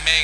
MA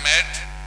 M.Ed,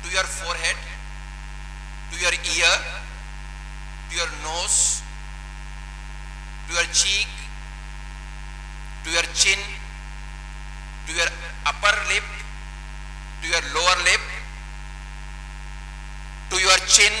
to your forehead, to your ear, to your nose, to your cheek, to your chin, to your upper lip, to your lower lip, to your chin.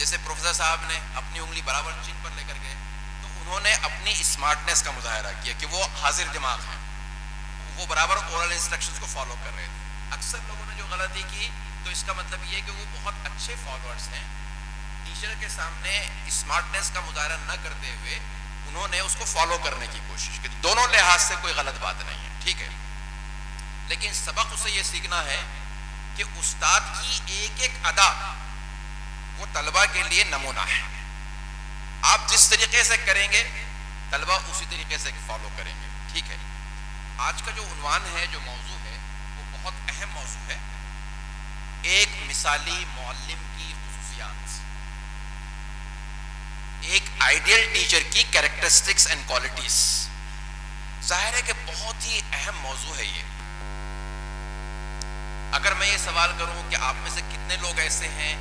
جیسے professor صاحب نے اپنی انگلی برابر چین پر لے کر گئے تو انہوں نے اپنی اسمارٹنیس کا مظاہرہ کیا کہ وہ حاضر دماغ ہیں, وہ برابر اورل انسٹرکشنز کو فالو کر رہے تھے. اکثر لوگوں نے جو غلطی کی تو اس کا مطلب یہ ہے کہ وہ بہت اچھے فالوورز ہیں, ٹیچر کے سامنے اسمارٹنیس کا مظاہرہ نہ کرتے ہوئے انہوں نے اس کو فالو کرنے کی کوشش کی. دونوں لحاظ سے کوئی غلط بات نہیں ہے, ٹھیک ہے, لیکن سبق اسے یہ سیکھنا ہے کہ استاد کی ایک ایک ادا وہ طلبہ کے لیے نمونہ ہے. آپ جس طریقے سے کریں گے طلبہ اسی طریقے سے فالو کریں گے, ٹھیک ہے. آج کا جو عنوان ہے, جو موضوع ہے, وہ بہت اہم موضوع ہے, ایک مثالی معلم کی خصوصیات, ایک آئیڈیل ٹیچر کی کیریکٹرسٹکس اینڈ کوالٹیز. ظاہر ہے کہ بہت ہی اہم موضوع ہے یہ. اگر میں یہ سوال کروں کہ آپ میں سے کتنے لوگ ایسے ہیں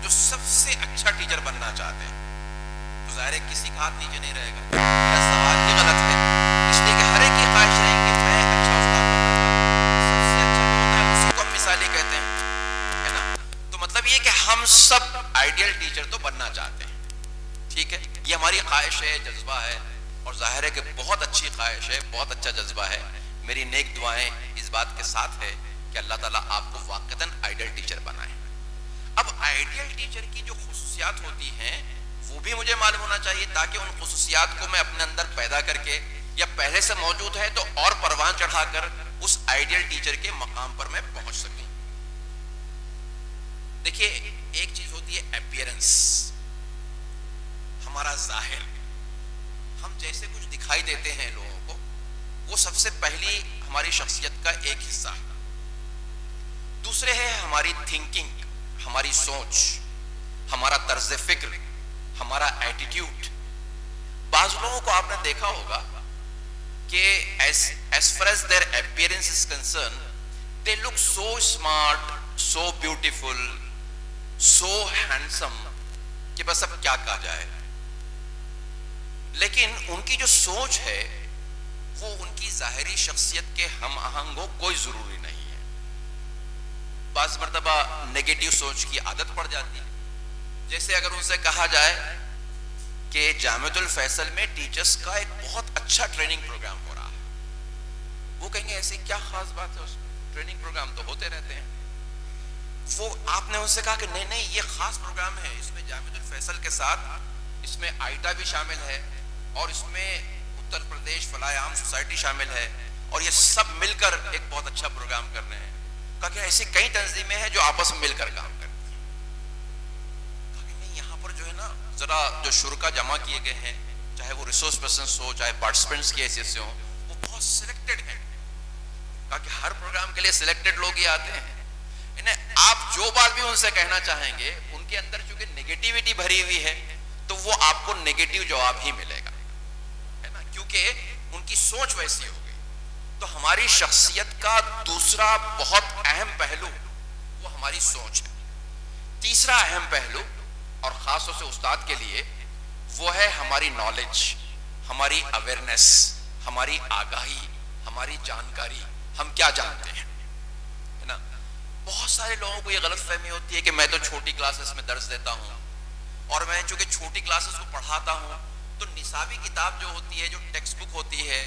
جو سب سے اچھا ٹیچر بننا چاہتے ہیں, تو ظاہر ہے کسی کا ہاتھ نیچے نہیں رہے گا. میرا سوال بھی غلط ہے, اس لیے کہ ہر ایک کی خواہش رہے گی کہ میں اچھا استاد بننا, سب سے اچھا ہوتا ہے اسی کو ہم مثالی کہتے ہیں, ہے نا. تو مطلب یہ کہ ہم سب آئیڈیل ٹیچر تو بننا چاہتے ہیں, ٹھیک ہے, یہ ہماری خواہش ہے, جذبہ ہے, اور ظاہر ہے کہ بہت اچھی خواہش ہے, بہت اچھا جذبہ ہے. میری نیک دعائیں اس بات کے ساتھ ہے کہ اللہ تعالیٰ آپ کو واقعتاً آئیڈیل ٹیچر بنائے. اب آئیڈیل ٹیچر کی جو خصوصیات ہوتی ہیں وہ بھی مجھے معلوم ہونا چاہیے تاکہ ان خصوصیات کو میں اپنے اندر پیدا کر کے, یا پہلے سے موجود ہے تو اور پروان چڑھا کر اس آئیڈیل ٹیچر کے مقام پر میں پہنچ سکوں. دیکھیے, ایک چیز ہوتی ہے اپیئرنس, ہمارا ظاہر, ہم جیسے کچھ دکھائی دیتے ہیں لوگوں کو, وہ سب سے پہلی ہماری شخصیت کا ایک حصہ ہے. دوسرے ہے ہماری تھنکنگ, ہماری سوچ, ہمارا طرز فکر, ہمارا ایٹیٹیوڈ. بعض لوگوں کو آپ نے دیکھا ہوگا کہ as far as their appearance is concerned, they look so smart, so beautiful, so handsome کہ بس اب کیا کہا جائے. لیکن ان کی جو سوچ ہے وہ ان کی ظاہری شخصیت کے ہم آہنگ ہو کوئی ضروری نہیں ہے. بعض مرتبہ نیگیٹو سوچ کی عادت پڑ جاتی ہے. جیسے اگر ان سے کہا جائے کہ جامعۃ الفیصل میں ٹیچرز کا ایک بہت اچھا ٹریننگ پروگرام ہو رہا ہے, وہ کہیں گے ایسی کیا خاص بات ہے, اس ٹریننگ پروگرام تو ہوتے رہتے ہیں. وہ آپ نے ان سے کہا کہ نہیں نہیں, یہ خاص پروگرام ہے, اس میں جامعۃ الفیصل کے ساتھ اس میں آئیٹا بھی شامل ہے, اور اس میں اتر پردیش فلاح عام سوسائٹی شامل ہے, اور یہ سب مل کر ایک بہت اچھا پروگرام کر رہے ہیں. کہا کہ ایسی کئی تنظیمیں ہیں جو آپس میں مل کر کام کرتی ہیں. کہا کہ نہیں, یہاں پر جو ہے نا ذرا جو شرکا جمع کیے گئے ہیں, چاہے وہ ریسورس پرسنس ہو, چاہے پارٹیسپینٹس کی حیثیت سے ہوں, وہ بہت سلیکٹڈ ہیں. کہا کہ ہر پروگرام کے لیے سلیکٹڈ لوگ ہی آتے ہیں. آپ جو بات بھی ان سے کہنا چاہیں گے, ان کے اندر چونکہ نیگیٹیوٹی بھری ہوئی ہے تو وہ آپ کو نیگیٹو جواب ہی ملے گا, ہے نا, کیونکہ ان کی سوچ ویسی ہو گئی. تو ہماری شخصیت کا دوسرا بہت اہم پہلو وہ ہماری سوچ ہے. تیسرا اہم پہلو, اور خاص طور سے استاد کے لیے, وہ ہے ہماری نالج, ہماری اویئرنیس, ہماری آگاہی, ہماری جانکاری. ہم کیا جانتے ہیں, ہے نا. بہت سارے لوگوں کو یہ غلط فہمی ہوتی ہے کہ میں تو چھوٹی کلاسز میں درس دیتا ہوں, اور میں چونکہ چھوٹی کلاسز کو پڑھاتا ہوں تو نصابی کتاب جو ہوتی ہے, جو ٹیکسٹ بک ہوتی ہے,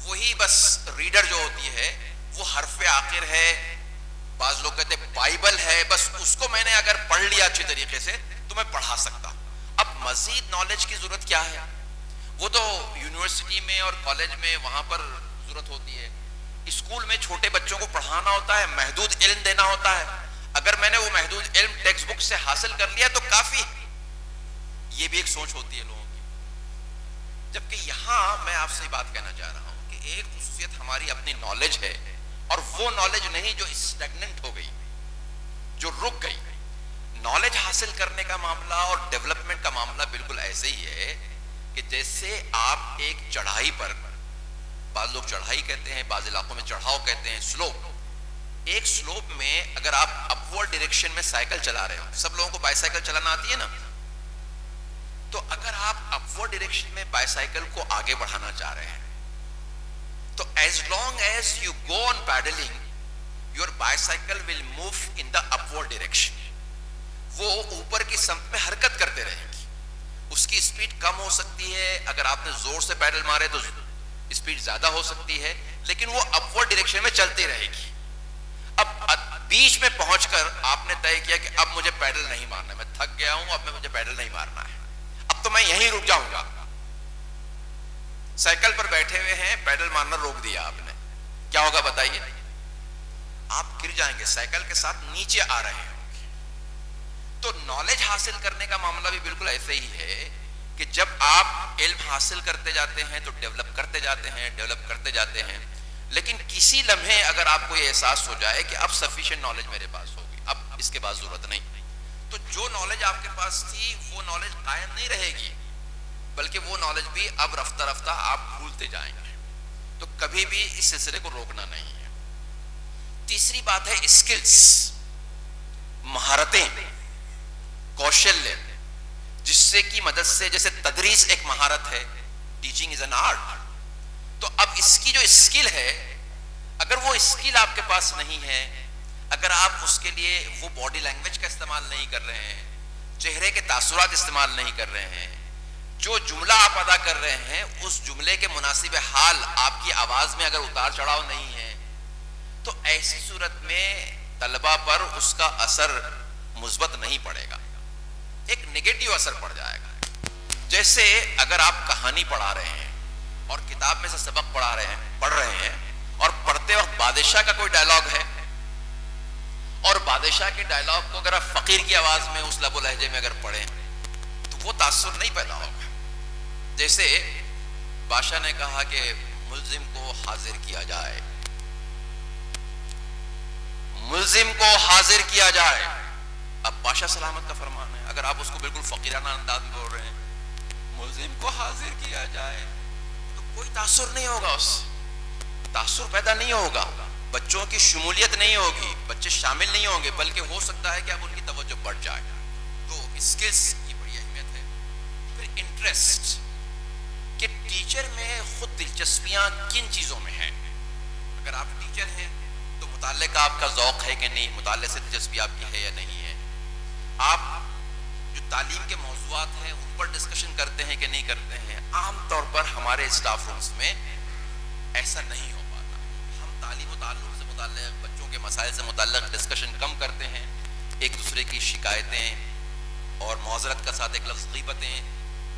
وہی بس ریڈر جو ہوتی ہے وہ حرف آخر ہے, بعض لوگ کہتے ہیں بائبل ہے, بس اس کو میں نے اگر پڑھ لیا اچھی طریقے سے تو میں پڑھا سکتا ہوں. اب مزید نالج کی ضرورت کیا ہے, وہ تو یونیورسٹی میں اور کالج میں وہاں پر ضرورت ہوتی ہے. اسکول میں چھوٹے بچوں کو پڑھانا ہوتا ہے, محدود علم دینا ہوتا ہے. اگر میں نے وہ محدود علم ٹیکسٹ بک سے حاصل کر لیا تو کافی. یہ بھی ایک سوچ ہوتی ہے لوگوں کی. جبکہ یہاں میں آپ سے بات کہنا چاہ رہا ہوں کہ ایک خصوصیت ہماری اپنی نالج ہے, اور وہ نالج نہیں جو اسٹیگننٹ ہو گئی, جو رک گئی. نالج حاصل کرنے کا معاملہ اور ڈیولپمنٹ کا معاملہ بالکل ایسے ہی ہے کہ جیسے آپ ایک چڑھائی پر, بعض لوگ چڑھائی کہتے ہیں, بعض علاقوں میں چڑھاؤ کہتے ہیں, سلوپ. ایک سلوپ میں اگر آپ اپورڈ ڈائریکشن میں سائیکل چلا رہے ہو, سب لوگوں کو بائی سائیکل چلانا آتی ہے نا, تو اگر آپ اپورڈ ڈائریکشن میں بائی سائیکل کو آگے بڑھانا چاہ رہے ہیں تو as long as you go on pedaling, your bicycle will move in the upward direction. وہ اوپر کی سمت میں حرکت کرتے رہیں گی. اس کی اسپیڈ کم ہو سکتی ہے، اگر آپ نے زور سے پیڈل مارے تو اسپیڈ زیادہ ہو سکتی ہے، لیکن وہ اپورڈ ڈائریکشن میں چلتی رہے گی. اب بیچ میں پہنچ کر آپ نے طے کیا کہ اب مجھے پیڈل نہیں مارنا، میں تھک گیا ہوں، اب مجھے پیڈل نہیں مارنا ہے، اب تو میں یہیں رک جاؤں گا. سائیکل پر بیٹھے ہوئے ہیں، پیڈل مارنا روک دیا آپ نے، کیا ہوگا بتائیے؟ آپ گر جائیں گے، سائیکل کے ساتھ نیچے آ رہے ہیں. تو نالج حاصل کرنے کا معاملہ بھی بالکل ایسے ہی ہے کہ جب آپ علم حاصل کرتے جاتے ہیں تو ڈیولپ کرتے جاتے ہیں، ڈیولپ کرتے جاتے ہیں، لیکن کسی لمحے اگر آپ کو یہ احساس ہو جائے کہ اب سفیشینٹ نالج میرے پاس ہوگی، اب اس کے بعد ضرورت نہیں، تو جو نالج آپ کے پاس تھی وہ نالج قائم نہیں رہے گی، بلکہ وہ نالج بھی اب رفتہ رفتہ آپ بھولتے جائیں گے. تو کبھی بھی اس سلسلے کو روکنا نہیں ہے. تیسری بات ہے اسکلز، مہارتیں، کوشلیہ، جس سے کی مدد سے، جیسے تدریس ایک مہارت ہے، ٹیچنگ از این آرٹ. تو اب اس کی جو اسکل ہے، اگر وہ اسکل آپ کے پاس نہیں ہے، اگر آپ اس کے لیے وہ باڈی لینگویج کا استعمال نہیں کر رہے ہیں، چہرے کے تاثرات استعمال نہیں کر رہے ہیں، جو جملہ آپ ادا کر رہے ہیں اس جملے کے مناسب حال آپ کی آواز میں اگر اتار چڑھاؤ نہیں ہے، تو ایسی صورت میں طلبہ پر اس کا اثر مثبت نہیں پڑے گا، ایک نگیٹو اثر پڑ جائے گا. جیسے اگر آپ کہانی پڑھا رہے ہیں اور کتاب میں سے سبق پڑھ رہے ہیں اور پڑھتے وقت بادشاہ کا کوئی ڈائلاگ ہے، اور بادشاہ کے ڈائلاگ کو اگر آپ فقیر کی آواز میں اس لب و لہجے میں اگر پڑھیں تو وہ تاثر نہیں پیدا ہوگا. جیسے بادشاہ نے کہا کہ ملزم کو حاضر کیا جائے، ملزم کو حاضر کیا جائے، اب بادشاہ سلامت کا فرمان ہے، اگر آپ اس کو بالکل فقیرانہ انداز میں بول رہے ہیں ملزم کو حاضر کیا جائے، تو کوئی تاثر نہیں ہوگا، اس تاثر پیدا نہیں ہوگا، بچوں کی شمولیت نہیں ہوگی، بچے شامل نہیں ہوں گے، بلکہ ہو سکتا ہے کہ اب ان کی توجہ بڑھ جائے. تو اسکلز کی بڑی اہمیت ہے. پھر انٹرسٹ، کہ ٹیچر میں خود دلچسپیاں کن چیزوں میں ہیں. اگر آپ ٹیچر ہیں تو مطالعے کا آپ کا ذوق ہے کہ نہیں، مطالعے سے دلچسپی آپ کی ہے یا نہیں ہے. آپ جو تعلیم کے موضوعات ہیں ان پر ڈسکشن کرتے ہیں کہ نہیں کرتے ہیں. عام طور پر ہمارے اسٹاف رومز میں ایسا نہیں ہو پاتا. ہم تعلیم و تعلم سے متعلق، بچوں کے مسائل سے متعلق ڈسکشن کم کرتے ہیں. ایک دوسرے کی شکایتیں اور معذرت کا ساتھ ایک لفظ غیبتیں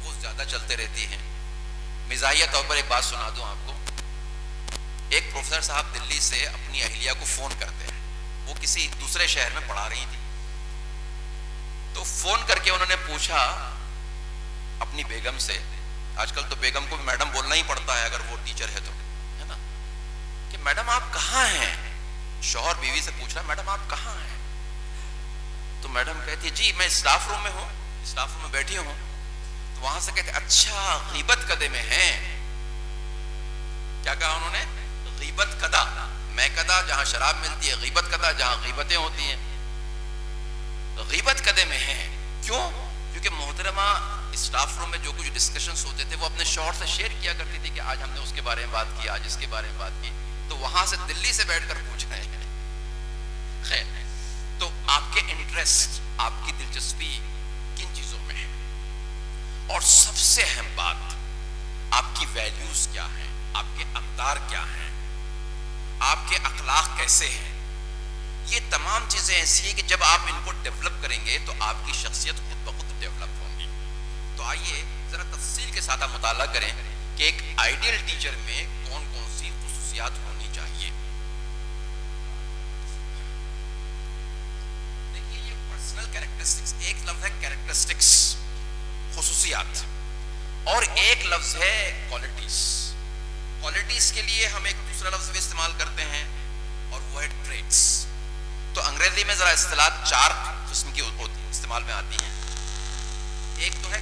وہ زیادہ چلتے رہتی ہیں. مزاحیہ طور پر ایک بات سنا دوں آپ کو. ایک پروفیسر صاحب دلی سے اپنی اہلیہ کو فون کرتے ہیں، وہ کسی دوسرے شہر میں پڑھا رہی تھی، تو فون کر کے انہوں نے پوچھا اپنی بیگم سے، آج کل تو بیگم کو بھی میڈم بولنا ہی پڑتا ہے اگر وہ ٹیچر ہے تو، ہے نا، کہ میڈم آپ کہاں ہیں. شوہر بیوی سے پوچھ رہا میڈم آپ کہاں ہیں، تو میڈم کہتی جی میں اسٹاف روم میں ہوں، اسٹاف روم میں بیٹھی ہوں. تو وہاں سے کہتے اچھا غیبت کدے میں ہیں. کیا کہا انہوں نے؟ غیبت کدا، میں کدا جہاں شراب ملتی ہے، غیبت کدا جہاں غیبتیں ہوتی ہیں. غیبت کدے میں ہیں. کیوں؟ کیونکہ محترمہ اسٹاف روم میں جو کچھ ڈسکشنز ہوتے تھے وہ اپنے شوہر سے شیئر کیا کرتی تھی کہ آج ہم نے اس کے بارے میں بات کی، آج اس کے بارے میں بات کی. تو وہاں سے دلی سے بیٹھ کر پوچھ رہے ہیں. خیر، تو آپ کے انٹرسٹ، آپ کی دلچسپی کن چیزوں میں ہے؟ اور سب سے اہم بات، آپ کی ویلیوز کیا ہیں، آپ کے اقدار کیا ہیں، آپ کے اخلاق کیسے ہیں. یہ تمام چیزیں ایسی ہیں کہ جب آپ ان کو ڈیولپ کریں گے تو آپ کی شخصیت خود بخود ڈیولپ ہوگی. تو آئیے ذرا تفصیل کے ساتھ آپ مطالعہ کریں کہ ایک آئیڈیل ٹیچر میں کون کون سی خصوصیات ہونی چاہیے. دیکھیے یہ پرسنل کیریکٹرسٹکس، ایک لفظ ہے کیریکٹرسٹکس، خصوصیات، اور ایک لفظ ہے کوالٹیز. کوالٹیز کے لیے ہم ایک دوسرا لفظ بھی استعمال کرتے ہیں اور وہ ہے ٹریٹس. تو انگریزی میں ذرا اصطلاح 4 قسم کی استعمال میں آتی ہیں. ایک تو ہے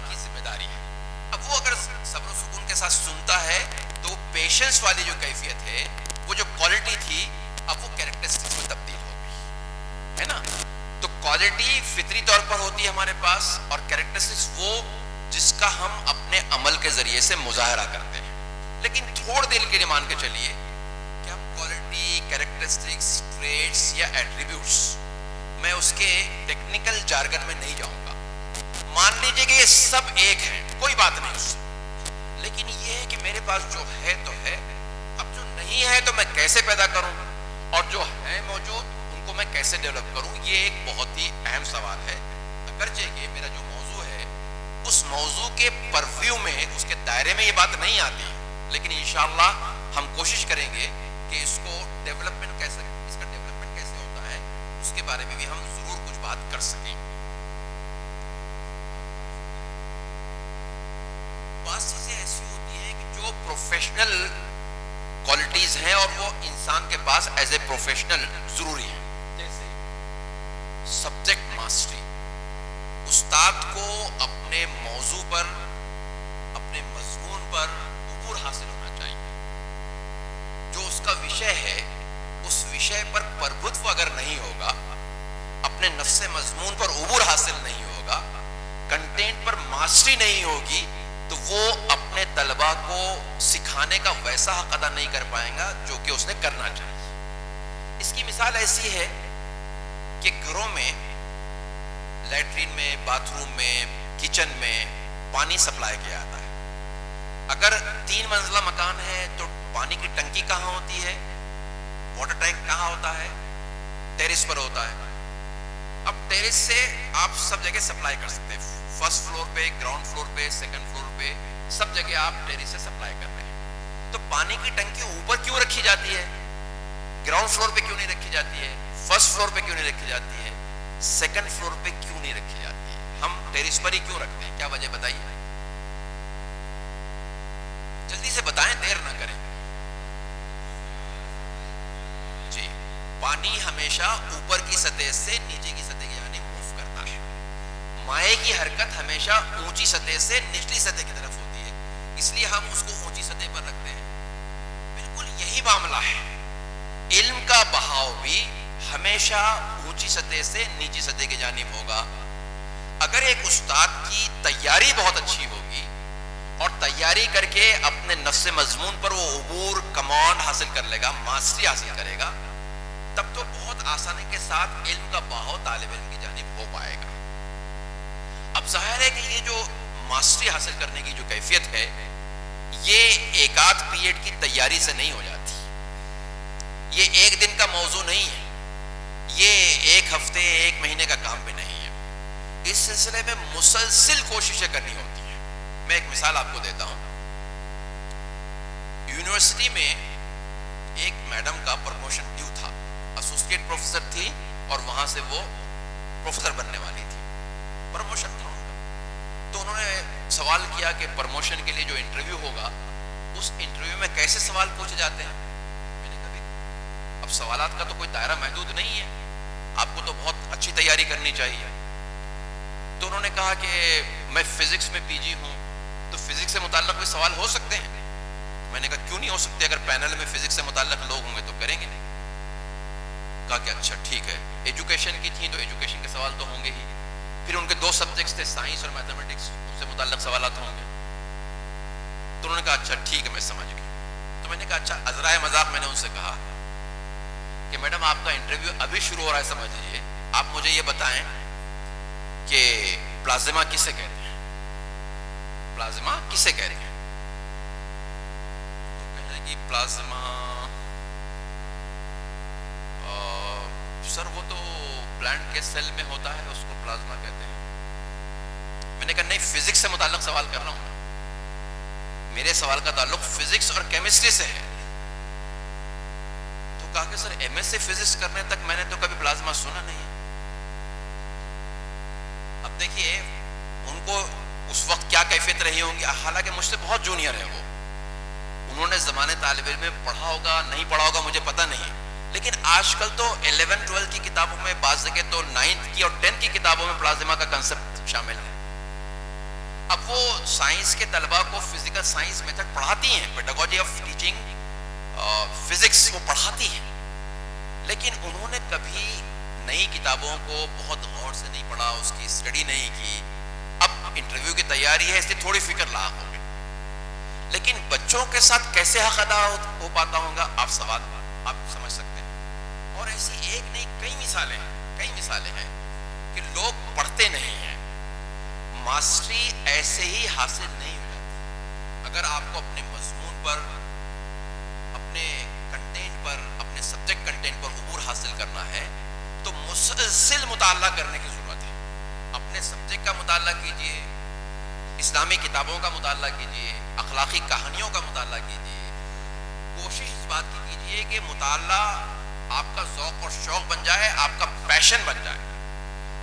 کی ذمہ داری ہے. اب وہ اگر صبر و سکون کے ساتھ سنتا ہے تو پیشنس والی جو کیفیت ہے, وہ جو کوالٹی تھی, اب وہ کیریکٹرسٹکس میں تبدیل ہو گئی ہے نا. تو کوالٹی فطری طور پر ہوتی ہے ہمارے پاس, اور کیریکٹرسٹکس وہ جس کا ہم اپنے عمل کے ذریعے سے مظاہرہ کرتے ہیں. لیکن تھوڑ دل کے لیے مان کے چلیے کہ ہم کوالٹی, کیریکٹرسٹکس, ٹریٹس یا ایٹریبیوٹس, میں اس کے ٹیکنیکل جارگن میں نہیں جاؤں گا. مان لیجئے کہ یہ سب ایک ہیں, کوئی بات نہیں اس سے, لیکن یہ ہے کہ میرے پاس جو ہے تو ہے, اب جو نہیں ہے تو میں کیسے پیدا کروں, اور جو ہے موجود ان کو میں کیسے ڈیولپ کروں. یہ ایک بہت ہی اہم سوال ہے. اگرچہ کہ میرا جو موضوع ہے اس موضوع کے پرویو میں, اس کے دائرے میں یہ بات نہیں آتی, لیکن انشاءاللہ ہم کوشش کریں گے کہ اس کو ڈیولپمنٹ کیسے, اس کا ڈیولپمنٹ کیسے ہوتا ہے, اس کے بارے میں بھی ہم ضرور کچھ بات کر سکیں. بعض چیزیں ایسی ہوتی ہیں کہ جو پروفیشنل کوالٹیز ہیں اور وہ انسان کے پاس ایز اے پروفیشنل ضروری ہیں. جیسے سبجیکٹ ماسٹری, استاد کو اپنے موضوع پر, اپنے مضمون پر عبور حاصل ہونا چاہیے. جو اس کا وشے ہے اس وشے پر پربھتو اگر نہیں ہوگا, اپنے نفس مضمون پر عبور حاصل نہیں ہوگا, کنٹینٹ پر ماسٹری نہیں ہوگی, تو وہ اپنے طلباء کو سکھانے کا ویسا حق ادا نہیں کر پائے گا جو کہ اس نے کرنا چاہیے. اس کی مثال ایسی ہے کہ گھروں میں, لیٹرین میں, باتھ روم میں, کچن میں پانی سپلائی کیا جاتا ہے. اگر 3 منزلہ مکان ہے تو پانی کی ٹنکی کہاں ہوتی ہے, واٹر ٹینک کہاں ہوتا ہے, ٹیرس پر ہوتا ہے. اب ٹیرس سے آپ سب جگہ سپلائی کر سکتے ہیں, فرسٹ فلور پہ, گراؤنڈ فلور پہ, سیکنڈ فلور پہ, سب جگہ آپ ٹیرس سے سپلائی کر رہے ہیں. تو پانی کی ٹنکی اوپر کیوں رکھی جاتی ہے, گراؤنڈ فلور پہ کیوں نہیں رکھی جاتی ہے, فرسٹ فلور پہ کیوں نہیں رکھی جاتی ہے, سیکنڈ فلور پہ کیوں نہیں رکھی جاتی ہے, ہم ٹیرس پر ہی کیوں رکھتے ہیں, کیا وجہ بتائیے, جلدی سے بتائیں, دیر نہ کریں. جی, پانی ہمیشہ اوپر کی سطح سے نیچے کی سطح کی جانب موو کرتا ہے. مائع کی حرکت ہمیشہ اونچی سطح سے نچلی سطح کی طرف ہوتی ہے, اس لیے ہم اس کو اونچی سطح پر رکھتے ہیں. بالکل یہی معاملہ ہے, علم کا بہاؤ بھی ہمیشہ اونچی سطح سے نیچی سطح کی جانب ہوگا. اگر ایک استاد کی تیاری بہت اچھی ہوگی اور تیاری کر کے اپنے نفس مضمون پر وہ عبور, کمانڈ حاصل کر لے گا, ماسٹری حاصل کرے گا, تب تو بہت آسانی کے ساتھ علم کا بہاؤ طالب علم کی جانب ہو پائے گا. اب ظاہر ہے کہ یہ جو ماسٹری حاصل کرنے کی جو کیفیت ہے, یہ ایک آدھ پیریڈ کی تیاری سے نہیں ہو جاتی. یہ ایک دن کا موضوع نہیں ہے, یہ ایک ہفتے, ایک مہینے کا کام بھی نہیں ہے. اس سلسلے میں مسلسل کوششیں کرنی ہوتی ہیں. میں ایک مثال آپ کو دیتا ہوں. یونیورسٹی میں ایک میڈم کا پروموشن ڈیو تھا, ایسوسیٹ پروفیسر تھی اور وہاں سے وہ پروفیسر بننے والی تھی, پروموشن تھا ان کا. تو انہوں نے سوال کیا کہ پروموشن کے لیے جو انٹرویو ہوگا, اس انٹرویو میں کیسے سوال پوچھے جاتے ہیں. میں نے کہا اب سوالات کا تو کوئی دائرہ محدود نہیں ہے, آپ کو تو بہت اچھی تیاری کرنی چاہیے. تو انہوں نے کہا کہ میں فزکس میں پی جی ہوں, تو فزکس سے متعلق کوئی سوال ہو سکتے ہیں. میں نے کہا کیوں نہیں ہو سکتے, اگر پینل میں فزکس سے متعلق لوگ ہوں گے تو کریں گے. کہا کہ اچھا ٹھیک ہے. ایجوکیشن کی تھی تو ایجوکیشن کے سوال تو ہوں گے ہی. پھر ان کے 2 سبجیکٹس تھے, سائنس اور میتھمیٹکس, ان سے متعلق سوالات ہوں گے. تو انہوں نے کہا اچھا ٹھیک ہے, میں سمجھ گیا. تو میں نے کہا اچھا, عذرائے مذاق میں نے ان سے کہا کہ میڈم آپ کا انٹرویو ابھی شروع ہو رہا ہے, سمجھ لیجیے, آپ مجھے یہ بتائیں کہ پلازما کسے کہتے ہیں, پلازما کسے کہتے ہیں. تو کہنے کہ پلازما سر وہ تو پلانٹ کے سیل میں ہوتا ہے, اس کو پلازما کہتے ہیں. میں نے کہا نہیں, فزکس سے متعلق سوال کر رہا ہوں میں, میرے سوال کا تعلق فزکس اور کیمسٹری سے ہے. تو کہا کہ سر ایم ایس سی فزکس کرنے تک میں نے تو کبھی پلازما سنا نہیں ہے. اب دیکھیے ان کو اس وقت کیا کیفیت رہی ہوگی, حالانکہ مجھ سے بہت جونیئر ہے وہ, انہوں نے زمانے طالب علم میں پڑھا ہوگا نہیں پڑھا ہوگا مجھے پتہ نہیں, لیکن آج کل تو 11-12 کی کتابوں میں, بعض جگہ تو 9th کی اور 10th کی کتابوں میں پلازما کا کنسپٹ شامل ہے. اب وہ سائنس کے طلباء کو فزیکل سائنس میتھڈ پڑھاتی ہیں، پیڈاگوجی آف ٹیچنگ فزکس وہ پڑھاتی ہیں، لیکن انہوں نے کبھی نئی کتابوں کو بہت غور سے نہیں پڑھا، اس کی اسٹڈی نہیں کی. اب انٹرویو کی تیاری ہے اس لیے تھوڑی فکر لاحق ہو گئی، لیکن بچوں کے ساتھ کیسے حق ادا ہو پاتا ہوگا، آپ سوال آپ سمجھ سکتے ہیں. اور ایسی ایک نہیں کئی مثالیں ہیں کہ لوگ پڑھتے نہیں ہیں، ماسٹری ایسے ہی حاصل نہیں ہو جاتی. اگر آپ کو اپنے مضمون پر، اپنے کنٹینٹ پر، اپنے سبجیکٹ کنٹینٹ پر عبور حاصل کرنا ہے تو مسلسل مطالعہ کرنے کی ضرورت ہے. اپنے سبجیکٹ کا مطالعہ کیجیے، اسلامی کتابوں کا مطالعہ کیجیے، اخلاقی کہانیوں کا مطالعہ کیجیے. کوشش اس بات کی کیجیے کہ مطالعہ آپ کا ذوق اور شوق بن جائے، آپ کا پیشن بن جائے.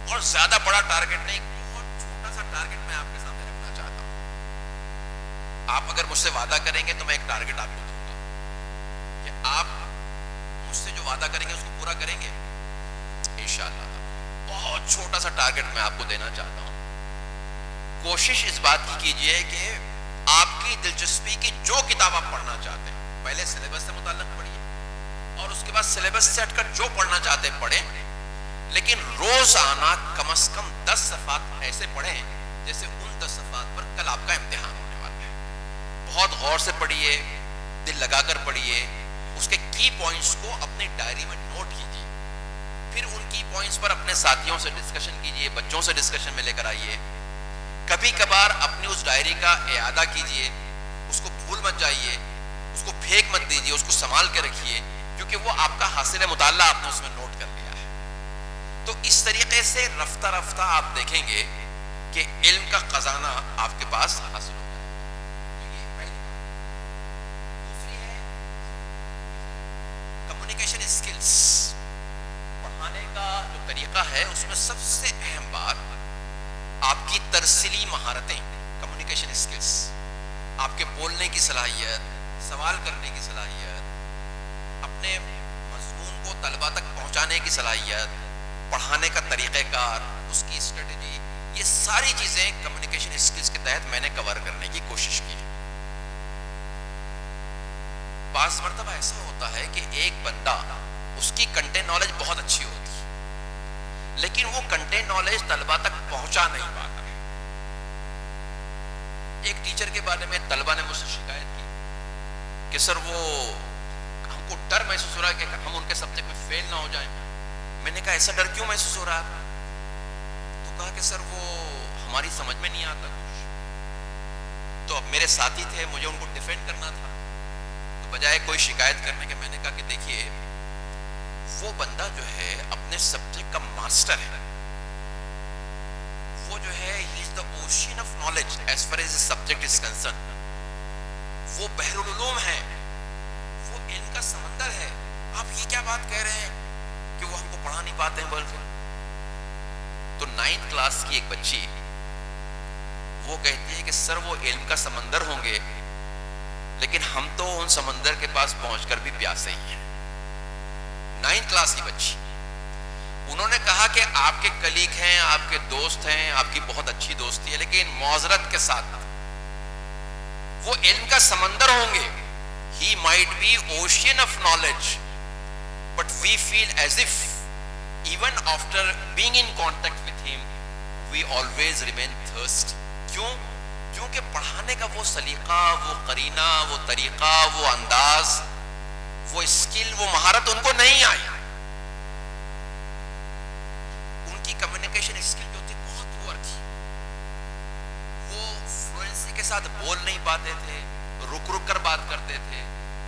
اور زیادہ بڑا ٹارگٹ نہیں، بہت چھوٹا سا ٹارگٹ میں آپ کے سامنے رکھنا چاہتا ہوں. آپ اگر مجھ سے وعدہ کریں گے تو میں ایک ٹارگٹ آپ کو دوں گا کہ آپ مجھ سے جو وعدہ کریں گے اس کو پورا کریں گے انشاءاللہ. بہت چھوٹا سا ٹارگٹ میں آپ کو دینا چاہتا ہوں. کوشش اس بات کی کیجئے کہ آپ کی دلچسپی کی جو کتاب آپ پڑھنا چاہتے ہیں پہلے سلیبس سے متعلق پڑھیے، اور اس کے بعد سلیبس سے ہٹ کر جو پڑھنا چاہتے ہیں پڑھیں، لیکن روزانہ کم از کم 10 صفحات ایسے پڑھیں جیسے ان 10 صفحات پر کل آپ کا امتحان ہونے والا ہے. بہت غور سے پڑھیے، دل لگا کر پڑھیے، اس کے کی پوائنٹس کو اپنی ڈائری میں نوٹ کیجیے، پھر ان کی پوائنٹس پر اپنے ساتھیوں سے ڈسکشن کیجیے، بچوں سے ڈسکشن میں لے کر آئیے. کبھی کبھار اپنی اس ڈائری کا اعادہ کیجیے، اس کو بھول مت جائیے، اس کو پھینک مت دیجیے، اس کو سنبھال کے رکھیے، کیونکہ وہ آپ کا حاصل مطالعہ آپ نے اس میں نوٹ کر لیا ہے. تو اس طریقے سے رفتہ رفتہ آپ دیکھیں گے کہ علم کا خزانہ آپ کے پاس حاصل ہوگا. دوسری ہے کمیونیکیشن اسکلس. پڑھانے کا جو طریقہ ہے اس میں سب سے اہم بات آپ کی ترسیلی مہارتیں، کمیونیکیشن اسکلس، آپ کے بولنے کی صلاحیت، سوال کرنے کی صلاحیت، اپنے مضمون کو طلباء تک پہنچانے کی صلاحیت، پڑھانے کا طریقہ کار، اس کی اسٹریٹجی، یہ ساری چیزیں کمیونیکیشن اسکلس کے تحت میں نے کور کرنے کی کوشش کی. بعض مرتبہ ایسا ہوتا ہے کہ ایک بندہ، اس کی کنٹینٹ نالج بہت اچھی ہوتی ہے لیکن وہ کنٹینٹ نالج طلباء تک پہنچا نہیں پاتا. ایک ٹیچر کے بارے میں طلباء نے مجھ سے شکایت کی کہ سر وہ ہم کو ڈر محسوس ہو رہا ہے کہ ہم ان کے سبجیکٹ میں فیل نہ ہو جائیں. میں نے کہا ایسا ڈر کیوں محسوس ہو رہا ہے؟ تو کہا کہ سر وہ ہماری سمجھ میں نہیں آتا کچھ. تو اب میرے ساتھی تھے، مجھے ان کو ڈیفینڈ کرنا تھا، تو بجائے کوئی شکایت کرنے کے میں نے کہا کہ دیکھیے وہ بندہ جو ہے اپنے سبجیکٹ کا ماسٹر ہے، وہ جو ہے he is the ocean of knowledge as far as subject is concern. وہ بحر العلوم ہے، وہ علم کا سمندر ہے. آپ یہ کیا بات کہہ رہے ہیں کہ وہ ہم کو پڑھا نہیں پاتے ہیں؟ بلکہ تو 9th کلاس کی ایک بچی وہ کہتی ہے کہ سر وہ علم کا سمندر ہوں گے لیکن ہم تو ان سمندر کے پاس پہنچ کر بھی پیاسے ہی ہیں. 9th کلاس کی بچی. انہوں نے کہا کہ آپ کے کلیگ ہیں، آپ کے دوست ہیں، آپ کی بہت اچھی دوستی ہے، لیکن معذرت کے ساتھ وہ علم کا سمندر ہوں گے. He might be ocean of knowledge, but we feel as if even after being in contact with him, we always remain thirsty. کیوں؟ کیونکہ پڑھانے کا وہ سلیقہ، وہ قرینہ، وہ طریقہ، وہ انداز، وہ اسکل، وہ مہارت ان کو نہیں آئی. ان کی کمیونیکیشن اسکل جو تھی بہت پور تھی. وہ فلوئنسی کے ساتھ بول نہیں پاتے تھے، رک رک کر بات کرتے تھے،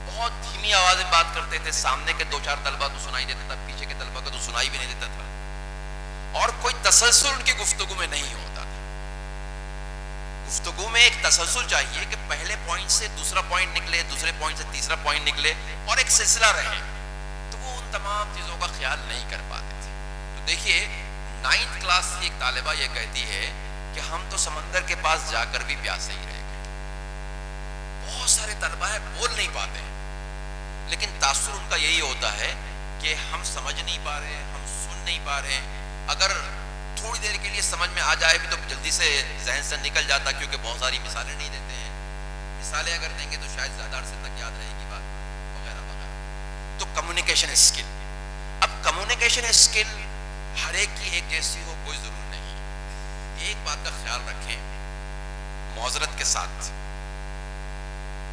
بہت دھیمی آواز میں بات کرتے تھے. سامنے کے 2-4 طلباء تو سنائی دیتا تھا، پیچھے کے طلباء کو تو سنائی بھی نہیں دیتا تھا، اور کوئی تسلسل ان کی گفتگو میں نہیں ہوتا تھا. گفتگو میں ایک تسلسل چاہیے کہ پہلے پوائنٹ سے دوسرا پوائنٹ نکلے، دوسرے پوائنٹ سے تیسرا پوائنٹ نکلے، اور ایک سلسلہ رہے. تو وہ ان تمام چیزوں کا خیال نہیں کر پاتے تھے. تو دیکھیے 9th کلاس کی ایک طالبہ یہ کہتی ہے کہ ہم تو سمندر کے پاس جا کر بھی پیاسے ہی رہ گئے. بہت سارے طلبہ ہیں بول نہیں پاتے ہیں لیکن تاثر ان کا یہی ہوتا ہے کہ ہم سمجھ نہیں پا رہے، ہم سن نہیں پا رہے. اگر تھوڑی دیر کے لیے سمجھ میں آ جائے بھی تو جلدی سے ذہن سے نکل جاتا، کیونکہ بہت ساری مثالیں نہیں دیتے ہیں. مثالیں اگر دیں گے تو شاید زیادہ عرصے تک یاد رہے گی بات وغیرہ وغیرہ. تو کمیونیکیشن اسکل. اب کمیونیکیشن اسکل ہر ایک کی ایک جیسی ہو کوئی ضرور نہیں. ایک بات کا خیال رکھیں معذرت کے ساتھ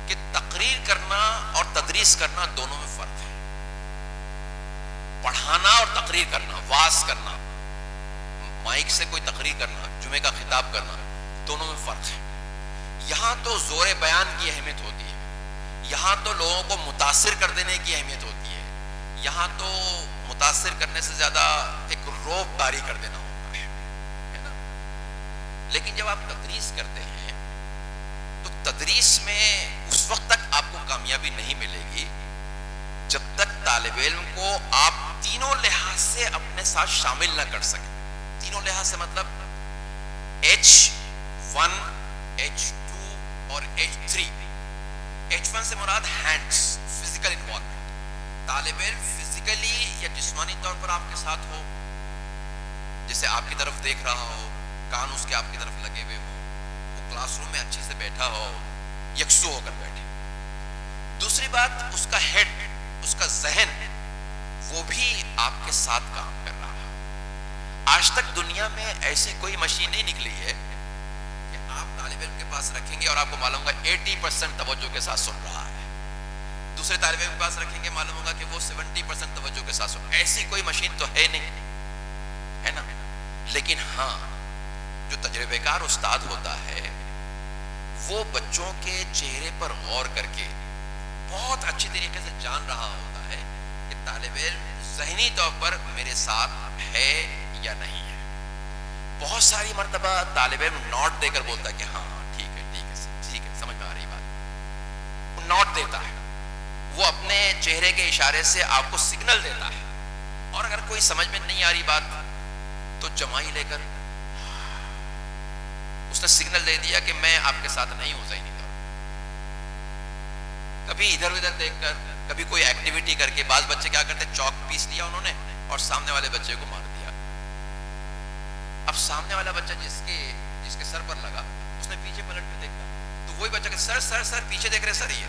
کہ تقریر کرنا اور تدریس کرنا دونوں میں فرق ہے. پڑھانا اور تقریر کرنا، واعظ کرنا، مائک سے کوئی تقریر کرنا، جمعے کا خطاب کرنا، دونوں میں فرق ہے. یہاں تو زور بیان کی اہمیت ہوتی ہے، یہاں تو لوگوں کو متاثر کر دینے کی اہمیت ہوتی ہے، یہاں تو متاثر کرنے سے زیادہ ایک روب طاری کر دینا ہوتا ہے نا. لیکن جب آپ تدریس کرتے ہیں تو تدریس میں اس وقت تک آپ کو کامیابی نہیں ملے گی جب تک طالب علم کو آپ تینوں لحاظ سے اپنے ساتھ شامل نہ کر سکیں. تینوں لحاظ سے مطلب H1 H2 اور H3. H1 سے مراد ہینڈز، فزیکل انوالومنٹ. طالب علم فزیکلی یا جسمانی طور پر آپ کے ساتھ ہو، جیسے آپ کی طرف دیکھ رہا ہو، کان اس کے آپ کی طرف لگے ہوئے ہو، وہ کلاس روم میں اچھے سے بیٹھا ہو، یکسو ہو کر بیٹھے. دوسری بات اس کا ہیڈ، اس کا ذہن، وہ بھی آپ کے ساتھ کام کر رہا ہے. آج تک دنیا میں ایسی کوئی مشین نہیں نکلی ہے کہ آپ طالب علم کے پاس رکھیں گے اور آپ کو معلوم ہوگا 80% توجہ کے ساتھ سن رہا ہے، دوسرے طالب علم کے پاس رکھیں گے معلوم ہوگا کہ وہ 70% توجہ کے ساتھ سن رہا ہے. ایسی کوئی مشین تو ہے نہیں، ہے نا. لیکن ہاں جو تجربہ کار استاد ہوتا ہے وہ بچوں کے چہرے پر غور کر کے بہت اچھی طریقے سے جان رہا ہوتا ہے کہ طالب علم ذہنی طور پر میرے ساتھ ہے یا نہیں ہے. بہت ساری مرتبہ طالب علم نوٹ دے کر بولتا ہے کہ ہاں ٹھیک ہے ٹھیک ہے سمجھ میں آ رہی بات. وہ نوٹ دیتا ہے، وہ اپنے چہرے کے اشارے سے آپ کو سگنل دیتا ہے. اور اگر کوئی سمجھ میں نہیں آ رہی بات تو جمائی لے کر اس نے سگنل دے دیا کہ میں آپ کے ساتھ نہیں ہوں ذہنی طور. کبھی ادھر ادھر دیکھ کر، کبھی کوئی ایکٹیویٹی کر کے. بعض بچے کیا کرتے ہیں، چاک پیس لیا انہوں نے اور سامنے والے بچے کو مار دیا. اب سامنے والا بچہ جس کے سر پر لگا اس نے پیچھے پلٹ کے دیکھا تو وہی بچہ کہ سر پیچھے دیکھ رہے سر. یہ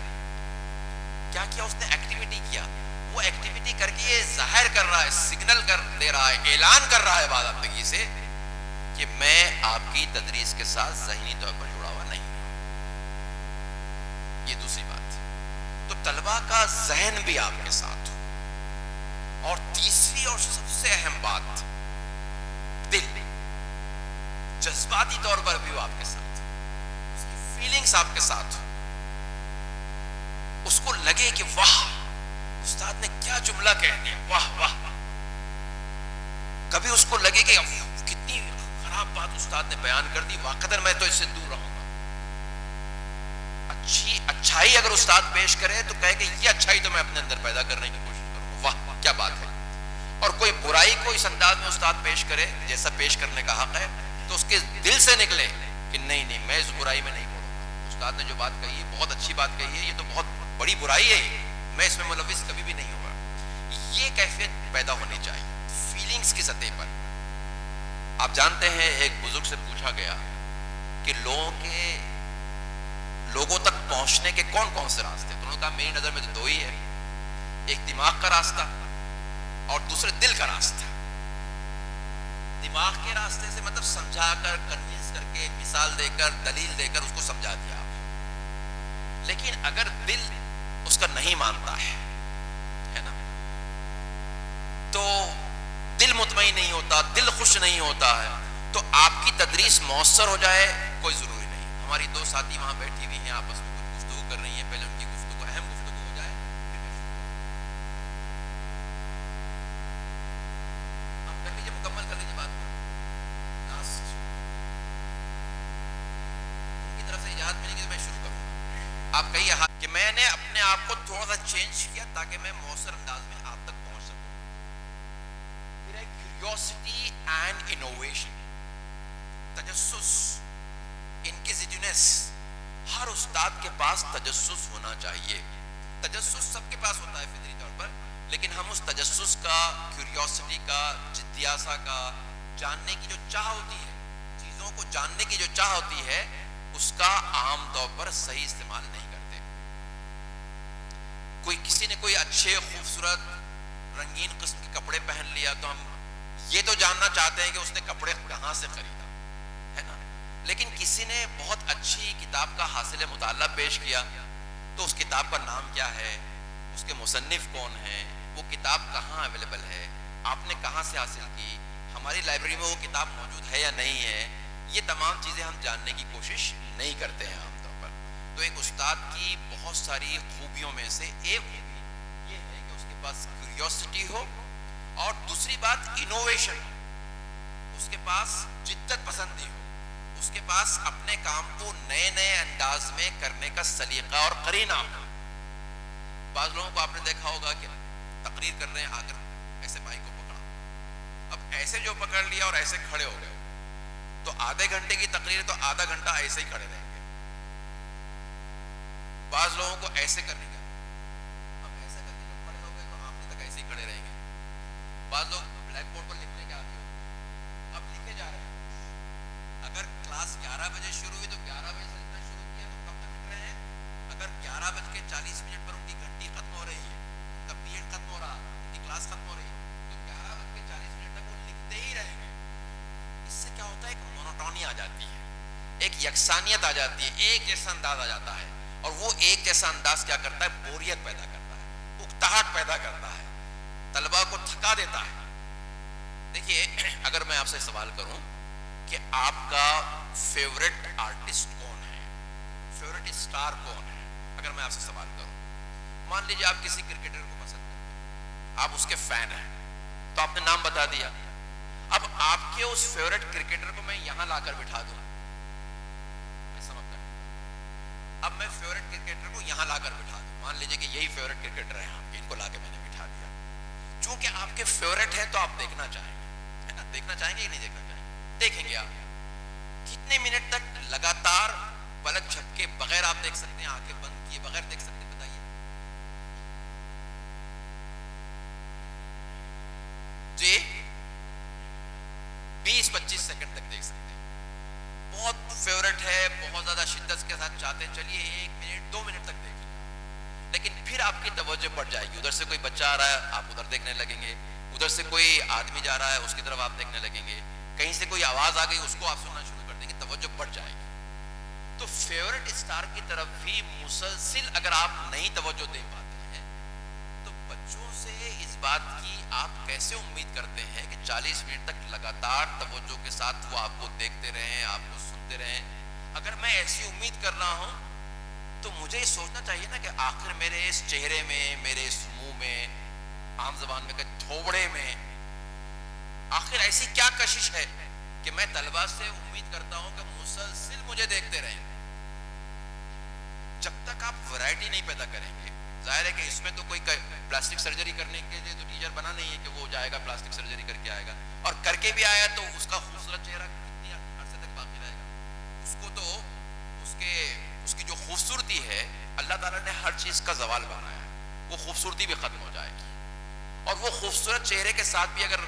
کیا اس نے ایکٹیویٹی کیا. وہ ایکٹیویٹی کر کے یہ ظاہر کر رہا ہے، سگنل کر دے رہا ہے، اعلان کر رہا ہے باضابطگی سے کہ میں آپ کی تدریس کے ساتھ ذہنی طور پر جڑا ہوا نہیں ہوں. یہ دوسری بات. تو طلباء کا ذہن بھی آپ کے ساتھ ہو. اور تیسری اور سب سے اہم بات، دل، جذباتی طور پر بھی وہ آپ کے ساتھ ہو، اس کی فیلنگز آپ کے ساتھ ہو. اس کو لگے کہ واہ استاد نے کیا جملہ کہہ دیا، واہ واہ. کبھی اس کو لگے کہ کتنی خراب بات استاد نے بیان کر دی، واقعتاً میں تو اس سے دور رہوں گا. اچھائی اگر استاد پیش کرے تو کہے کہ یہ اچھائی تو میں اپنے اندر پیدا کرنے کی کوشش کروں. واہ کیا بات ہے. اور کوئی برائی کو اس انداز میں استاد پیش کرے جیسا پیش کرنے کا حق ہے تو اس کے دل سے نکلے کہ نہیں میں اس برائی میں نہیں بولوں گا. استاد نے جو بات کہی ہے بہت اچھی بات کہی ہے، یہ تو بہت بڑی برائی ہے، میں اس میں ملوث کبھی بھی نہیں ہوگا. یہ کیفیت پیدا ہونی چاہیے فیلنگز کی سطح پر. آپ جانتے ہیں ایک بزرگ سے پوچھا گیا کہ لوگوں تک پہنچنے کے کون کون سے راستے. انہوں نے کہا میری نظر میں تو دو ہی ہے، ایک دماغ کا راستہ اور دوسرے دل کا راستہ. دماغ کے راستے سے مطلب سمجھا کر، کنوینس کر کے، مثال دے کر، دلیل دے کر اس کو سمجھا دیا آپ. لیکن اگر دل اس کا نہیں مانتا ہے نا، تو دل مطمئن نہیں ہوتا، دل خوش نہیں ہوتا ہے، تو آپ کی تدریس مؤثر ہو جائے کوئی ضروری نہیں. ہماری دو ساتھی وہاں بیٹھی ہوئی ہیں، آپس میں کچھ گفتگو کر رہی ہیں. پہلے ان کی گفتگو اہم گفتگو ہو جائے آپ کر لیجیے، مکمل کر لیجیے بات. لاسٹ ان کی طرف سے اجازت ملے گی تو میں شروع کروں. آپ کہیے کہ میں نے اپنے آپ کو تھوڑا سا چینج کیا تاکہ میں مؤثر انداز میں آپ تک پہنچ سکوں. پھر ہے کیوریوسٹی اینڈ انوویشن، تجسس، انکوزیٹونیس. ہر استاد کے پاس تجسس ہونا چاہیے. تجسس سب کے پاس ہوتا ہے فطری طور پر، لیکن ہم اس تجسس کا، کیوریوسٹی کا، جدیاسا کا، جاننے کی جو چاہ ہوتی ہے، چیزوں کو جاننے کی جو چاہ ہوتی ہے، اس کا عام طور پر صحیح استعمال نہیں کرتے. کسی نے کوئی اچھے خوبصورت رنگین قسم کے کپڑے پہن لیا تو ہم یہ تو جاننا چاہتے ہیں کہ اس نے کپڑے کہاں سے خریدا ہے نا. لیکن کسی نے بہت اچھی کتاب کا حاصل مطالعہ پیش کیا تو اس کتاب کا نام کیا ہے، اس کے مصنف کون ہیں، وہ کتاب کہاں اویلیبل ہے، آپ نے کہاں سے حاصل کی، ہماری لائبریری میں وہ کتاب موجود ہے یا نہیں ہے، یہ تمام چیزیں ہم جاننے کی کوشش نہیں کرتے ہیں عام طور پر. تو ایک استاد کی بہت ساری خوبیوں میں سے ایک خوبی یہ ہے کہ اس کے پاس کیوریوسٹی ہو، اور دوسری بات انوویشن ہو، اس کے پاس جدت پسندی ہو، اس کے پاس اپنے کام کو نئے نئے انداز میں کرنے کا سلیقہ اور قرینہ ہو. بعض لوگوں کو آپ نے دیکھا ہوگا کہ تقریر کر رہے ہیں، آ کر ایسے مائک کو پکڑا، اب ایسے جو پکڑ لیا اور ایسے کھڑے ہو گئے تو آدھے گھنٹے کی تقریر تو آدھا گھنٹہ ایسے ہی کھڑے رہیں گے. بعض لوگوں کو ایسے کرنے کا، اب ایسے کرنے کے کھڑے ہو گئے تو آخر تک ایسے ہی کھڑے رہیں گے. بعض لوگ بلیک بورڈ پر لکھنے کے عادی ہو، اب لکھے جا رہے ہیں. اگر کلاس 11 بجے شروع ہوئی تو 11 بجے سے لکھنا شروع کیا تو کب تک لکھ رہے ہیں؟ اگر 11:40 پر ان کی گھنٹی ختم ہو رہی ہے، ان کا پیریڈ ختم ہو رہا، ان کی کلاس ختم ہو رہی ہے، تو 11:40 تک وہ لکھتے ہی رہیں گے. اس سے کیا ہوتا ہے؟ ایک مونوٹونی آ جاتی ہے، ایک یکسانیت آ جاتی ہے، ایک جیسا انداز آ جاتا ہے. اور وہ ایک جیسا انداز کیا کرتا ہے؟ بوریت پیدا کرتا ہے، اکتاہٹ پیدا کرتا ہے، طلباء کو تھکا دیتا ہے. دیکھیے، اگر میں آپ سے سوال کروں کہ آپ کا فیورٹ آرٹسٹ کون ہے، فیورٹ اسٹار کون ہے، اگر میں آپ سے سوال کروں، مان لیجیے آپ کسی کرکٹر کو پسند کرتے ہیں، آپ اس کے فین ہیں، تو آپ نے نام بتا دیا. اب آپ کے اس فیورٹ کرکٹر کو میں یہاں لا کر بٹھا دوں، اب میں فیورٹ کرکٹر کو یہاں لا کر بٹھا دوں، مان لیجیے کہ یہی فیورٹ کرکٹر ہے، ان کو لا کے میں نے بٹھا دیا. چونکہ آپ کے فیورٹ ہیں تو آپ دیکھنا چاہیں گے، ہے نا؟ دیکھنا چاہیں گے یا نہیں دیکھنا چاہیں گے؟ دیکھیں گے. آپ کتنے منٹ تک لگاتار پلک جھپکے بغیر آپ دیکھ سکتے ہیں، آنکھیں بند کیے بغیر دیکھ سکتے ہیں؟ بتائیے. جی 20-25 سیکنڈ تک دیکھ سکتے ہیں. بہت فیورٹ ہے، بہت زیادہ شدت کے ساتھ چاہتے ہیں، چلیے 1 منٹ 2 منٹ تک دیکھ لیں. لیکن پھر آپ کی توجہ بڑھ جائے گی، ادھر سے کوئی بچہ آ رہا ہے آپ ادھر دیکھنے لگیں گے، ادھر سے کوئی آدمی جا رہا ہے اس کی طرف آپ دیکھنے لگیں گے، کہیں سے کوئی آواز آ گئی اس کو آپ سننا شروع کر دیں گے، توجہ بڑھ جائے گی. تو فیورٹ اسٹار کی طرف بھی مسلسل اگر آپ نہیں توجہ دے پاتے ہیں تو بچوں سے اس بات کی آپ کیسے امید کرتے ہیں کہ 40 منٹ تک لگاتار توجہ کے ساتھ وہ آپ کو دیکھتے رہیں، آپ کو سنتے رہیں؟ اگر میں ایسی امید کر رہا ہوں تو مجھے یہ سوچنا چاہیے نا کہ آخر میرے اس چہرے میں، میرے اس منہ میں، عام زبان میں کہ تھوبڑے میں، آخر ایسی کیا کشش ہے کہ میں طلباء سے امید کرتا ہوں کہ مسلسل مجھے دیکھتے رہیں؟ جب تک آپ ورائٹی نہیں پیدا کریں گے، ظاہر ہے کہ اس میں تو کوئی پلاسٹک سرجری کرنے کے لیے تو ٹیچر بنا نہیں ہے کہ وہ جائے گا پلاسٹک سرجری کر کے آئے گا، اور کر کے بھی آیا تو اس کا خوبصورت چہرہ کتنی عرصے تک باقی رہے گا؟ اس کو تو اس کی جو خوبصورتی ہے اللہ تعالیٰ نے ہر چیز کا زوال بنایا ہے، وہ خوبصورتی بھی ختم ہو جائے گی. اور وہ خوبصورت چہرے کے ساتھ بھی اگر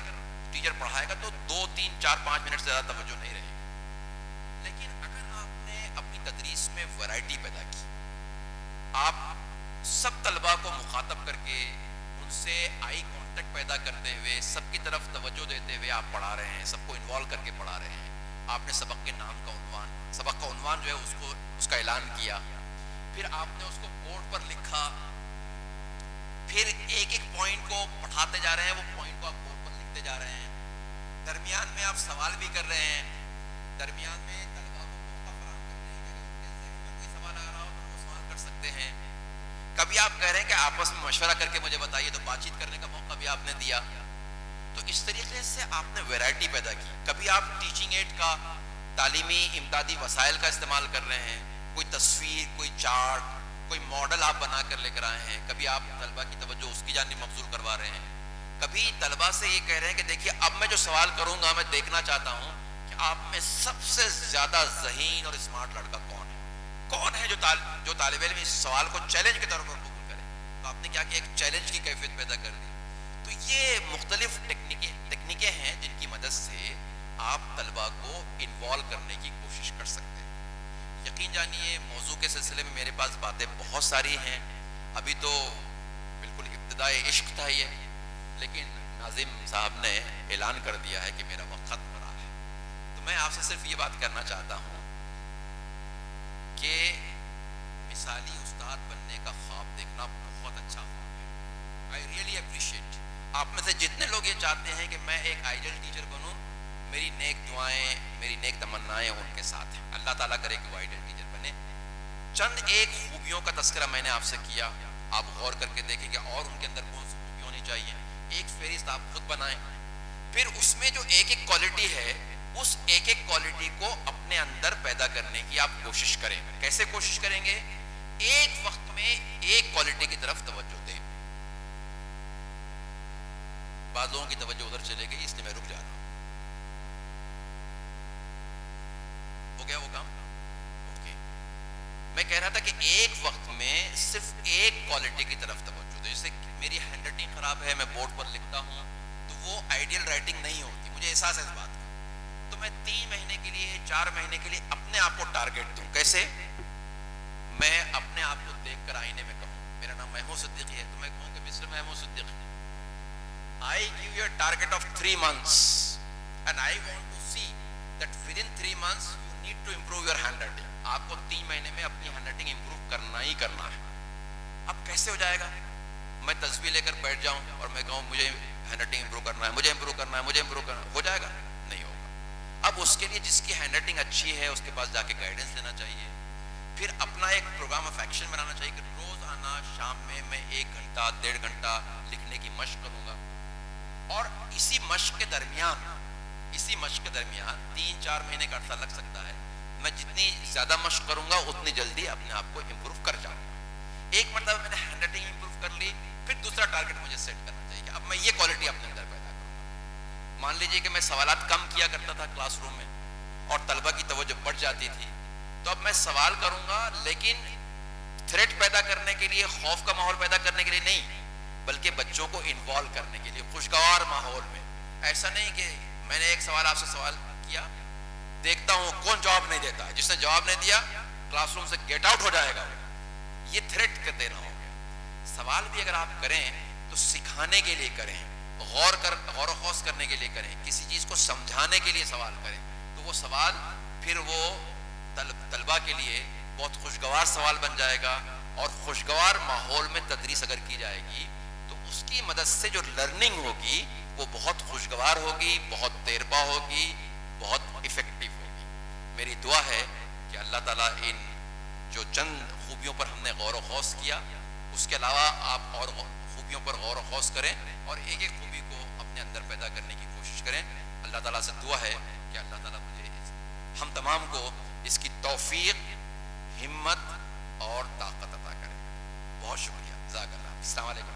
ٹیچر پڑھائے گا تو 2 3 4 5 منٹ سے زیادہ توجہ نہیں رہے گی. لیکن اگر آپ نے اپنی تدریس میں ورائٹی پیدا کی، آپ سب طلباء کو مخاطب کر کے ان سے آئی کانٹیکٹ پیدا کرتے ہوئے، سب کی طرف توجہ دیتے ہوئے آپ پڑھا رہے ہیں، سب کو انوالو کر کے پڑھا رہے ہیں، آپ نے سبق کے نام کا سبق کا عنوان جو ہے اس کا اعلان کیا، پھر آپ نے اس کو بورڈ پر لکھا، پھر ایک ایک پوائنٹ کو پڑھاتے جا رہے ہیں، وہ پوائنٹ کو آپ بورڈ پر لکھتے جا رہے ہیں، درمیان میں آپ سوال بھی کر رہے ہیں، درمیان میں طلباء کو موقع فراہم کر رہے ہیں کہ ان کے ذہن میں کوئی سوال آ رہا ہو تو وہ سوال کر سکتے ہیں. کبھی آپ کہہ رہے ہیں کہ آپس میں مشورہ کر کے مجھے بتائیے، تو بات چیت کرنے کا موقع بھی آپ نے دیا. تو اس طریقے سے آپ نے ویرائٹی پیدا کی. کبھی آپ ٹیچنگ ایڈ کا، تعلیمی امدادی وسائل کا استعمال کر رہے ہیں، کوئی تصویر، کوئی چارٹ، کوئی ماڈل آپ بنا کر لے کر آئے ہیں، کبھی آپ طلباء کی توجہ اس کی جانب مبذول کروا رہے ہیں، کبھی طلباء سے یہ کہہ رہے ہیں کہ دیکھیے اب میں جو سوال کروں گا میں دیکھنا چاہتا ہوں کہ آپ میں سب سے زیادہ ذہین اور اسمارٹ لڑکا کون ہے جو طالب علم اس سوال کو چیلنج کے طور پر قبول کرے. تو آپ نے کیا کیا؟ ایک چیلنج کی کیفیت پیدا کر دی. تو یہ مختلف ٹیکنیکیں ہیں جن کی مدد سے آپ طلباء کو انوالو کرنے کی کوشش کر سکتے ہیں. یقین جانیے موضوع کے سلسلے میں میرے پاس باتیں بہت ساری ہیں. ابھی تو بالکل ابتدائی عشق تھا یہ، لیکن ناظم صاحب نے اعلان کر دیا ہے کہ میرا وقت ختم ہو رہا ہے. تو میں آپ سے صرف یہ بات کرنا چاہتا ہوں کہ مثالی استاد بننے کا خواب دیکھنا بہت اچھا خواب ہے. I really appreciate. آپ میں سے جتنے لوگ یہ چاہتے ہیں کہ میں ایک آئیڈیل ٹیچر بنوں، میری نیک دعائیں، میری نیک تمنائیں ان کے ساتھ ہیں. اللہ تعالیٰ کرے کہ وہ آئیڈیل ٹیچر بنے. چند ایک خوبیوں کا تذکرہ میں نے آپ سے کیا، آپ غور کر کے دیکھیں کہ اور ان کے اندر کون سی خوبی ہونی چاہیے. ایک فہرست آپ خود بنائیں، پھر اس میں جو ایک ایک کوالٹی ہے اس ایک ایک کوالٹی کو اپنے اندر پیدا کرنے کی آپ کوشش کریں. کیسے کوشش کریں گے؟ ایک وقت میں ایک کوالٹی کی طرف توجہ دیں. بعض لوگوں کی توجہ ادھر چلے گئی، اس لیے میں رک جا رہا ہوں. ہو گیا وہ کام؟ اوکے. میں کہہ رہا تھا کہ ایک وقت میں صرف ایک کوالٹی کی طرف توجہ دیں. جیسے میری ہینڈ رائٹنگ خراب ہے، میں بورڈ پر لکھتا ہوں تو وہ آئیڈیل رائٹنگ نہیں ہوتی، مجھے احساس ہے اس بات کا. تو میں 3 مہینے کے لیے 4 مہینے کے لیے اپنے آپ کو ٹارگیٹ دوں. کیسے؟ میں اپنے آپ کو دیکھ کر آئینے میں کہوں، میرا نام محمود صدیقی ہے، تو میں کہوں کہ mister Mahmood Siddiqui, I give you a target of 3 months and I want to see that within 3 months you need to improve your handwriting. آپ کو 3 مہینے میں اپنی ہینڈ رائٹنگ امپروو کرنا ہی کرنا ہے. اب کیسے ہو جائے گا؟ میں تصویر لے کر بیٹھ جاؤں اور میں کہوں مجھے ہینڈ رائٹنگ امپروو کرنا ہے، مجھے امپروو کرنا ہے، مجھے امپروو کرنا ہے، ہو جائے گا؟ نہیں ہوگا. اب اس کے لیے جس کی ہینڈ رائٹنگ اچھی ہے اس کے پاس جا کے گائیڈنس لینا چاہیے. پھر اپنا ایک پروگرام آف ایکشن بنانا چاہیے کہ روزانہ شام میں 1 گھنٹہ 1.5 گھنٹہ لکھنے کی مشق کروں گا. اور اسی مشق کے درمیان 3-4 مہینے کا عرصہ لگ سکتا ہے. میں جتنی زیادہ مشق کروں گا اتنی جلدی اپنے آپ کو امپروو کر جاؤں گا. ایک مرتبہ میں نے ہینڈ رائٹنگ امپروو کر لی، پھر دوسرا ٹارگیٹ مجھے سیٹ کرنا چاہیے کہ اب میں یہ کوالٹی اپنے اندر پیدا کروں گا. مان لیجیے کہ میں سوالات کم کیا کرتا تھا کلاس روم میں اور طلبہ کی توجہ بڑھ جاتی تھی، تو اب میں سوال کروں گا لیکن تھریٹ پیدا کرنے کے لیے، خوف کا ماحول پیدا کرنے کے لیے نہیں، بلکہ بچوں کو انوالو کرنے کے لیے خوشگوار ماحول میں. ایسا نہیں کہ میں نے ایک سوال آپ سے سوال کیا، دیکھتا ہوں کون جواب نہیں دیتا، جس نے جواب نہیں دیا کلاس روم سے گیٹ آؤٹ ہو جائے گا. یہ تھریٹ کر دینا ہو گیا. سوال بھی اگر آپ کریں تو سکھانے کے لیے کریں، غور و خوض کرنے کے لیے کریں، کسی چیز کو سمجھانے کے لیے سوال کریں. تو وہ سوال پھر وہ طلبہ کے لیے بہت خوشگوار سوال بن جائے گا. اور خوشگوار ماحول میں تدریس اگر کی جائے گی تو اس کی مدد سے جو لرننگ ہوگی وہ بہت خوشگوار ہوگی، بہت دیرپا ہوگی، بہت افیکٹو ہوگی. میری دعا ہے کہ اللہ تعالیٰ ان جو چند خوبیوں پر ہم نے غور و خوض کیا، اس کے علاوہ آپ اور خوبیوں پر غور و خوض کریں اور ایک ایک خوبی کو اپنے اندر پیدا کرنے کی کوشش کریں. اللہ تعالیٰ سے دعا ہے کہ اللہ تعالیٰ مجھے ہم تمام کو اس کی توفیق، ہمت اور طاقت عطا کرے. بہت شکریہ. جزاک اللہ. السلام علیکم.